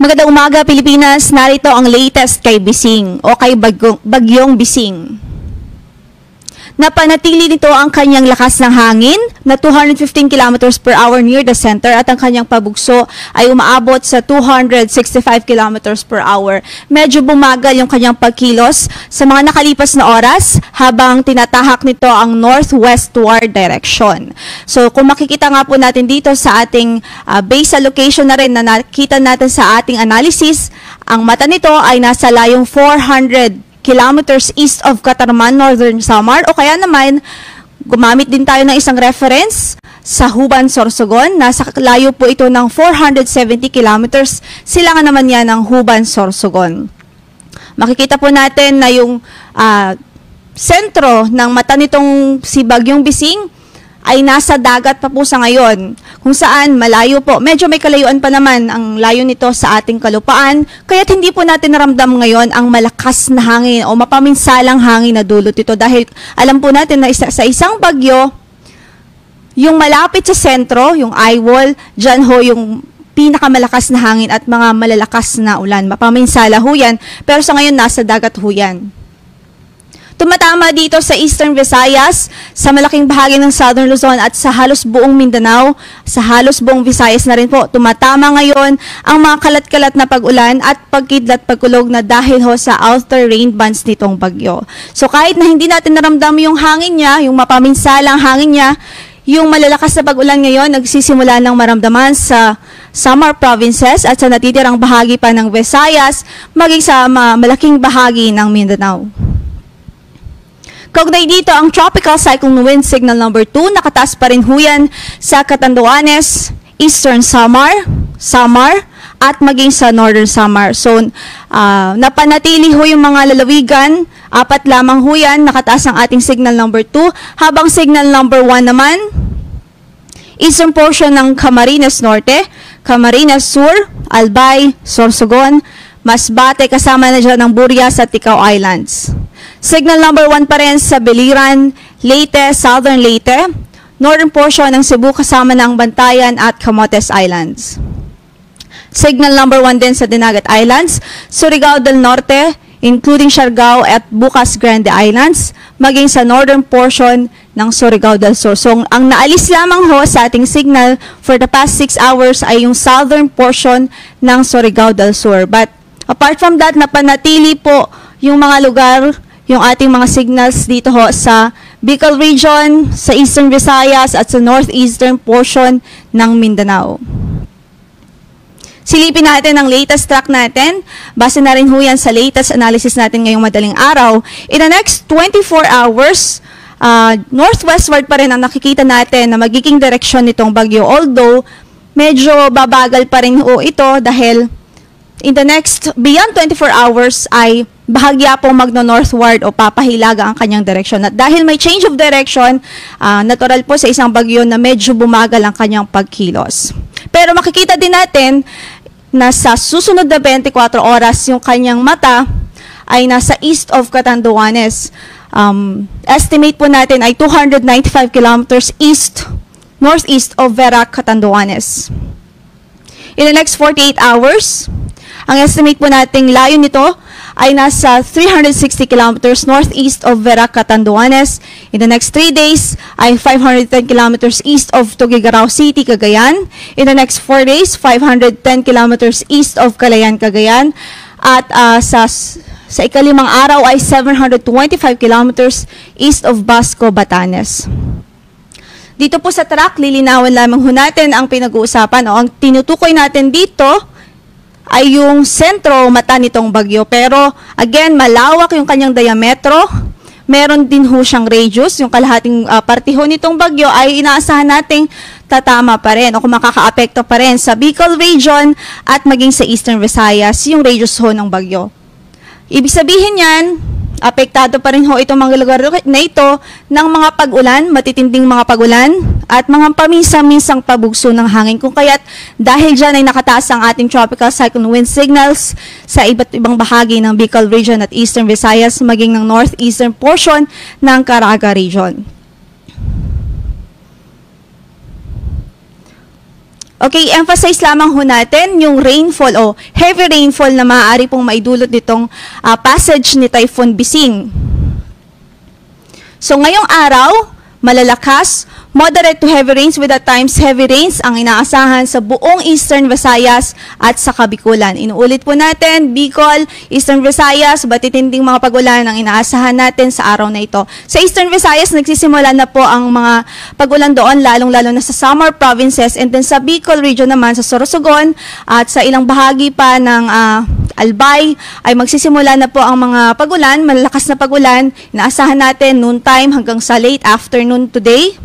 Magandang umaga, Pilipinas. Narito ang latest kay Bising o kay Bagyong Bising. Napanatili nito ang kanyang lakas ng hangin na 215 km per hour near the center at ang kanyang pabugso ay umaabot sa 265 km per hour. Medyo bumagal yung kanyang pagkilos sa mga nakalipas na oras habang tinatahak nito ang northwestward direction. So kung makikita nga po natin dito sa ating base location na rin na nakita natin sa ating analysis, ang mata nito ay nasa layong 400 kilometers east of Catarman, Northern Samar, o kaya naman, gumamit din tayo ng isang reference sa Huban, Sorsogon. Nasa layo po ito ng 470 kilometers. Silangan naman yan ng Huban, Sorsogon. Makikita po natin na yung sentro ng mata nitong si Bagyong Bising ay nasa dagat pa po sa ngayon, kung saan malayo po. Medyo may kalayuan pa naman ang layo nito sa ating kalupaan, kaya't hindi po natin naramdam ngayon ang malakas na hangin o mapaminsalang hangin na dulot ito dahil alam po natin na sa isang bagyo, yung malapit sa sentro, yung eye wall, dyan ho yung pinakamalakas na hangin at mga malalakas na ulan. Mapaminsala ho yan, pero sa ngayon nasa dagat ho yan. Tumatama dito sa Eastern Visayas, sa malaking bahagi ng Southern Luzon at sa halos buong Mindanao, sa halos buong Visayas na rin po. Tumatama ngayon ang mga kalat-kalat na pag-ulan at pagkidlat pagkulog na dahil ho sa outer rain bands nitong bagyo. So kahit na hindi natin naramdaman yung hangin niya, yung mapaminsalang hangin niya, yung malalakas na pag-ulan ngayon nagsisimula ng maramdaman sa Samar provinces at sa natitirang bahagi pa ng Visayas, maging sa malaking bahagi ng Mindanao. Kaugnay dito ang Tropical Cyclone Wind Signal number 2, nakataas pa rin ho yan sa Catanduanes, Eastern Samar, at maging sa Northern Samar. So, napanatili ho yung mga lalawigan, 4 lamang ho yan, nakataas ang ating signal number 2, habang signal number 1 naman, eastern portion ng Camarines Norte, Camarines Sur, Albay, Sorsogon, Masbate, kasama na dyan ng Burias at Ticao Islands. Signal number 1 pa rin sa Biliran, Leyte, Southern Leyte, northern portion ng Cebu kasama ng Bantayan at Camotes Islands. Signal number 1 din sa Dinagat Islands, Surigao del Norte, including Siargao at Bukas Grande Islands, maging sa northern portion ng Surigao del Sur. So, ang naalis lamang ho sa ating signal for the past 6 hours ay yung southern portion ng Surigao del Sur. But apart from that, napanatili po yung mga lugar, yung ating mga signals dito ho sa Bicol Region, sa Eastern Visayas at sa northeastern portion ng Mindanao. Silipin natin ang latest track natin. Base na rin ho yan sa latest analysis natin ngayong madaling araw. In the next 24 hours, northwestward pa rin ang nakikita natin na magiging direksyon nitong bagyo. Although, medyo babagal pa rin ho ito dahil in the next, beyond 24 hours ay bahagya pong magno-northward o papahilaga ang kanyang direksyon. At dahil may change of direction, natural po sa isang bagyo na medyo bumagal ang kanyang pagkilos. Pero makikita din natin na sa susunod na 24 oras, yung kanyang mata ay nasa east of Catanduanes. Estimate po natin ay 295 kilometers northeast of Verac, Catanduanes. In the next 48 hours, ang estimate po nating layo nito ay nasa 360 kilometers northeast of Verac, Catanduanes. In the next 3 days ay 510 kilometers east of Tuguegarao City, Cagayan. In the next 4 days, 510 kilometers east of Calayan, Cagayan. At sa ikalimang araw ay 725 kilometers east of Basco, Batanes. Dito po sa track, lilinawan lamang ho natin ang pinag-uusapan o ang tinutukoy natin dito ay yung sentro mata nitong bagyo. Pero again, malawak yung kanyang diametro. Meron din ho siyang radius. Yung kalahating parte ho nitong bagyo ay inaasahan nating tatama pa rin o kung makaka-apekto pa rin sa Bicol Region at maging sa Eastern Visayas yung radius ho ng bagyo. Ibig sabihin yan, apektado pa rin ho itong mga lugar na ito ng mga pag-ulan, matitinding mga pag-ulan, at mga paminsan-minsang pabugso ng hangin. Kung kaya't dahil dyan ay nakataas ang ating tropical cyclone wind signals sa iba't ibang bahagi ng Bicol Region at Eastern Visayas, maging ng northeastern portion ng Caraga Region. Okay, emphasize lamang ho natin yung rainfall o heavy rainfall na maaari pong maidulot nitong passage ni Typhoon Bising. So ngayong araw, malalakas, moderate to heavy rains with at times heavy rains ang inaasahan sa buong Eastern Visayas at sa Kabikulan. Inuulit po natin, Bicol, Eastern Visayas, batitinding mga pag-ulan ang inaasahan natin sa araw na ito. Sa Eastern Visayas, nagsisimula na po ang mga pag-ulan doon, lalong-lalo na sa Samar provinces, and then sa Bicol region naman, sa Sorsogon, at sa ilang bahagi pa ng Albay, ay magsisimula na po ang mga pag-ulan, malalakas na pag-ulan, inaasahan natin noon time hanggang sa late afternoon today.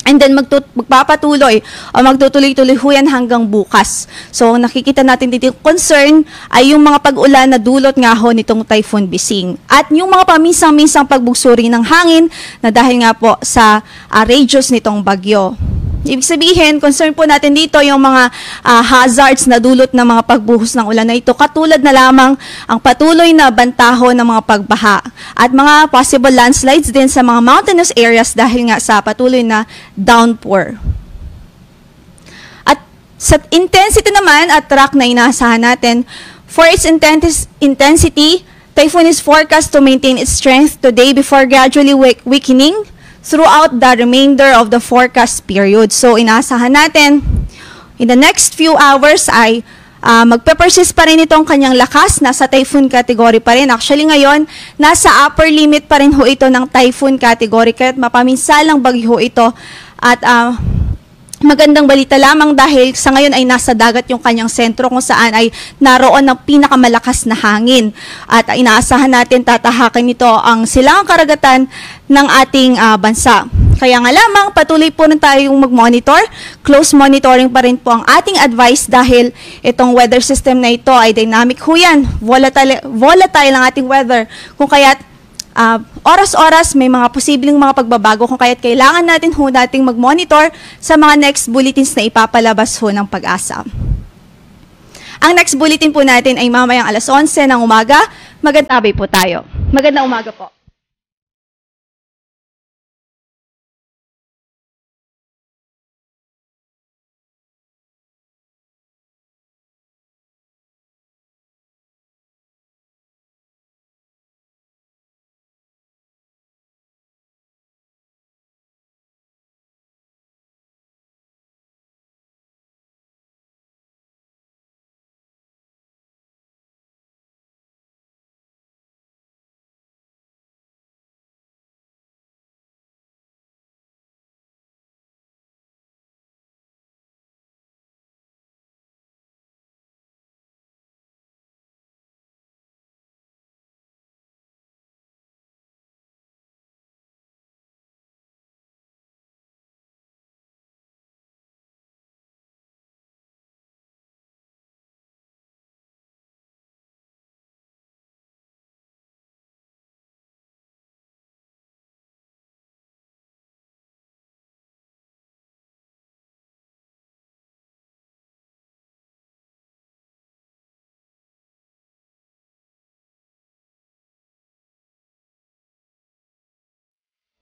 And then magpapatuloy o magtutuloy-tuloy ho yan hanggang bukas. So nakikita natin dito yung concern ay yung mga pag-ulan na dulot nga ho nitong Typhoon Bising. At yung mga paminsang-minsang pagbugsuri ng hangin na dahil nga po sa radius nitong bagyo. Ibig sabihin, concern po natin dito yung mga hazards na dulot ng mga pagbuhos ng ulan na ito, katulad na lamang ang patuloy na bantaho ng mga pagbaha at mga possible landslides din sa mga mountainous areas dahil nga sa patuloy na downpour. At sa intensity naman at track na inaasahan natin, for its intensity, typhoon is forecast to maintain its strength today before gradually weakening throughout the remainder of the forecast period. So, inaasahan natin, in the next few hours ay magpe-persist pa rin itong kanyang lakas, nasa typhoon category pa rin. Actually ngayon, nasa upper limit pa rin ho ito ng typhoon category, kaya't mapaminsalang bagyo ho ito. At magandang balita lamang dahil sa ngayon ay nasa dagat yung kanyang sentro kung saan ay naroon ng pinakamalakas na hangin. At inaasahan natin tatahakin nito ang silangang karagatan ng ating bansa. Kaya nga lamang, patuloy po na tayong mag-monitor. Close monitoring pa rin po ang ating advice dahil itong weather system na ito ay dynamic ho yan. Volatile ang ating weather. Kung kaya't oras-oras may mga posibleng mga pagbabago kung kaya't kailangan natin ho nating mag-monitor sa mga next bulletins na ipapalabas ho ng Pag-asa. Ang next bulletin po natin ay mamayang 11:00 ng umaga. Magandang gabi po tayo. Magandang umaga po.